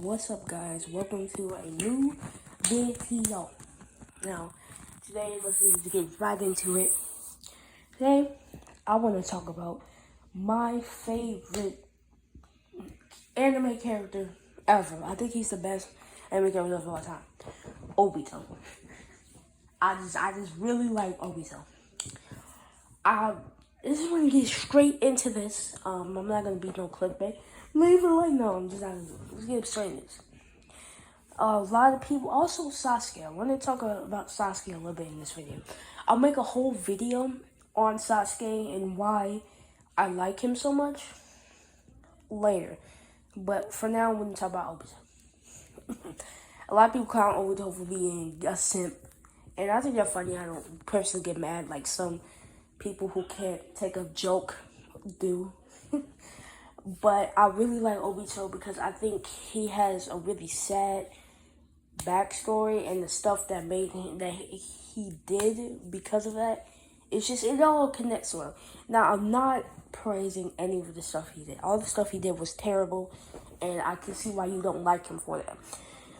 What's up, guys? Welcome to a new video. Now, today, let's get right into it. Today, I want to talk about my favorite anime character ever. I think he's the best anime character of all time. Obito. I just really like Obito. I just want to get straight into this. I'm not gonna be no clickbait. Leave it like no. Let's get straight into this. A lot of people, also Sasuke. I want to talk about Sasuke a little bit in this video. I'll make a whole video on Sasuke and why I like him so much later. But for now, I'm going to talk about Obito. A lot of people clown Obito for being a simp. And I think that's funny. I don't personally get mad like some people who can't take a joke do. But I really like Obito because I think he has a really sad backstory, and the stuff that made him, that he did because of that, it all connects well. Now, I'm not praising any of the stuff he did. All the stuff he did was terrible, and I can see why you don't like him for that.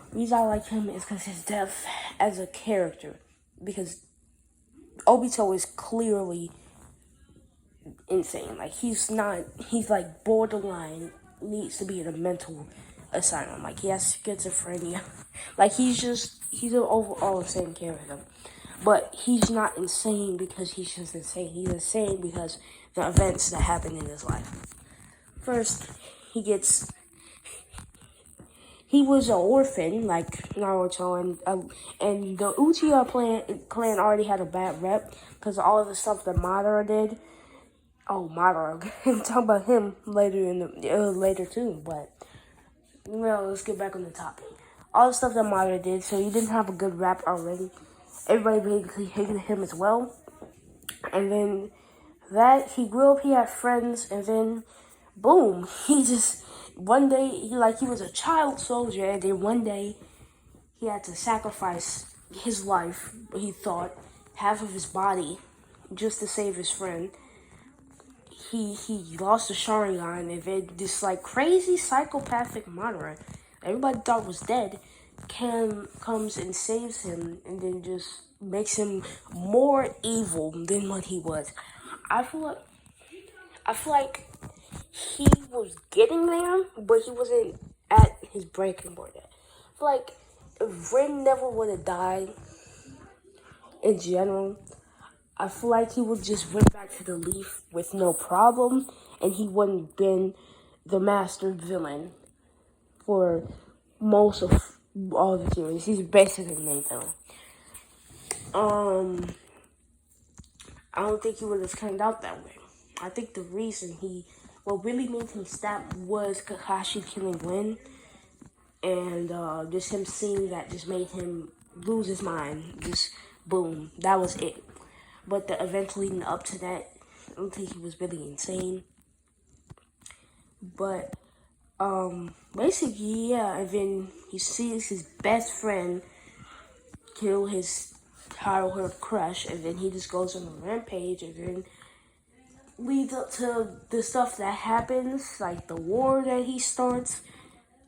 The reason I like him is because his depth as a character, because Obito is clearly insane. Like, he's like borderline, needs to be in a mental asylum. Like, he has schizophrenia. Like, he's an overall insane character. But he's not insane because he's just insane. He's insane because the events that happen in his life. First, he was an orphan, like Naruto, and the Uchiha clan already had a bad rep because of all of the stuff that Madara did. Oh, Madara. We'll talk about him later too, but let's get back on the topic. All the stuff that Madara did, so he didn't have a good rap already. Everybody basically hated him as well. And then he grew up, he had friends, and then boom, one day, he was a child soldier, and then one day, he had to sacrifice his life, he thought, half of his body, just to save his friend. He lost the Sharingan, and then this crazy psychopathic Madara everybody thought was dead comes and saves him, and then just makes him more evil than what he was. I feel like he was getting there, but he wasn't at his breaking point yet. I feel like if Rin never would have died in general, I feel like he would just went back to the Leaf with no problem, and he wouldn't have been the master villain for most of all the series. He's basically the main villain. I don't think he would have turned out that way. I think the reason what really made him snap was Kakashi killing Rin, and just him seeing that just made him lose his mind. Just boom, that was it. But the events leading up to that, I don't think he was really insane. But, basically, yeah, and then he sees his best friend kill his childhood crush, and then he just goes on a rampage, and then leads up to the stuff that happens, like the war that he starts,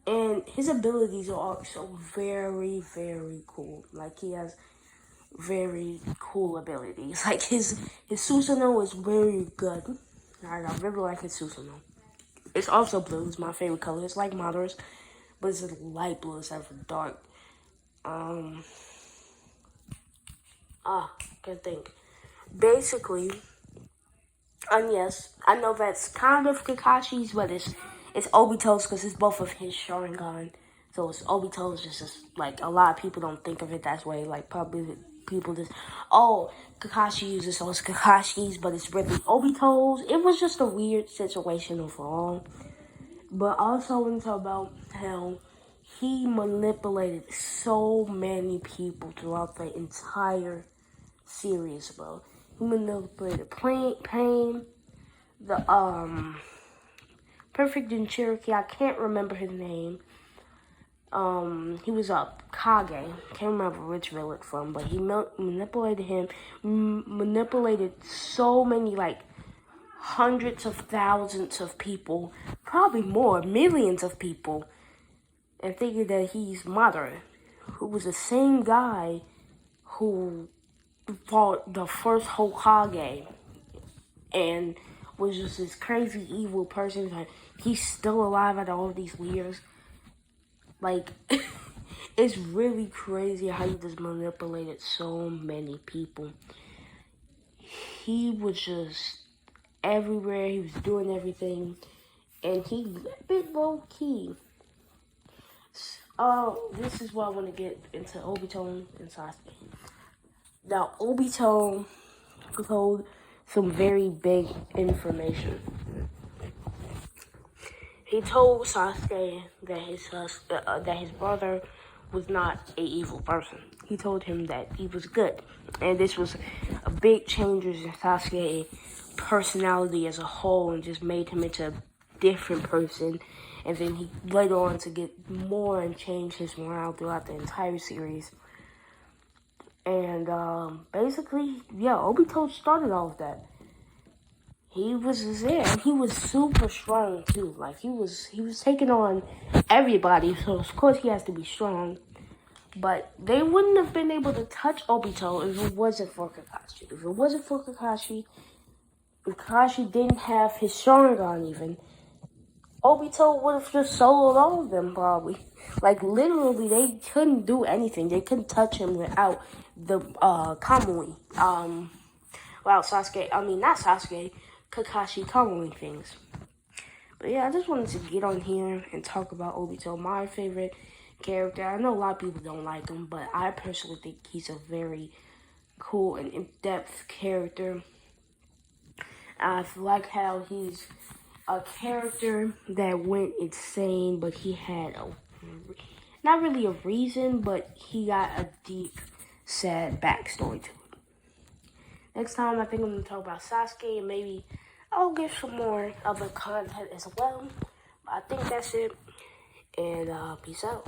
and his abilities are also very, very cool. Like, he has very cool abilities. Like, his Susanoo is very good. I really like his Susanoo. It's also blue. It's my favorite color. It's like Madara's, but it's a light blue instead of dark. Can't think. Basically, yes, I know that's kind of Kakashi's, but it's Obito's because it's both of his Sharingan. So it's Obito's, just like, a lot of people don't think of it that way. Like, probably people just, Kakashi uses those Kakashi's, but it's really Obito's. It was just a weird situation overall. But also I want to talk about how he manipulated so many people throughout the entire series, bro. He manipulated Pain, the Perfect in Cherokee, I can't remember his name. He was Kage, can't remember which village from, but he manipulated him, manipulated so many, hundreds of thousands of people, probably more, millions of people, and thinking that he's Madara, who was the same guy who fought the first Hokage and was just this crazy evil person. Like, he's still alive after all these years. Like, it's really crazy how he just manipulated so many people. He was just everywhere. He was doing everything. And he left it low key. This is what I want to get into Obito and Sasuke. Now, Obito told some very big information. He told Sasuke that his brother was not an evil person. He told him that he was good, and this was a big change in Sasuke's personality as a whole, and just made him into a different person. And then he went on to get more and change his morale throughout the entire series. And basically, yeah, Obito started all of that. He was there, and he was super strong too. Like, he was taking on everybody, so of course he has to be strong. But they wouldn't have been able to touch Obito if it wasn't for Kakashi. If it wasn't for Kakashi, if Kakashi didn't have his Sharingan even, Obito would have just soloed all of them probably. Like, literally, they couldn't do anything. They couldn't touch him without the Kamui. Without Sasuke, not Sasuke, Kakashi Kamui things. But yeah, I just wanted to get on here and talk about Obito, my favorite character. I know a lot of people don't like him, but I personally think he's a very cool and in-depth character. I like how he's a character that went insane, but he had not really a reason, but he got a deep, sad backstory to it. Next time, I think I'm going to talk about Sasuke, and maybe I'll get some more other content as well. But I think that's it, and peace out.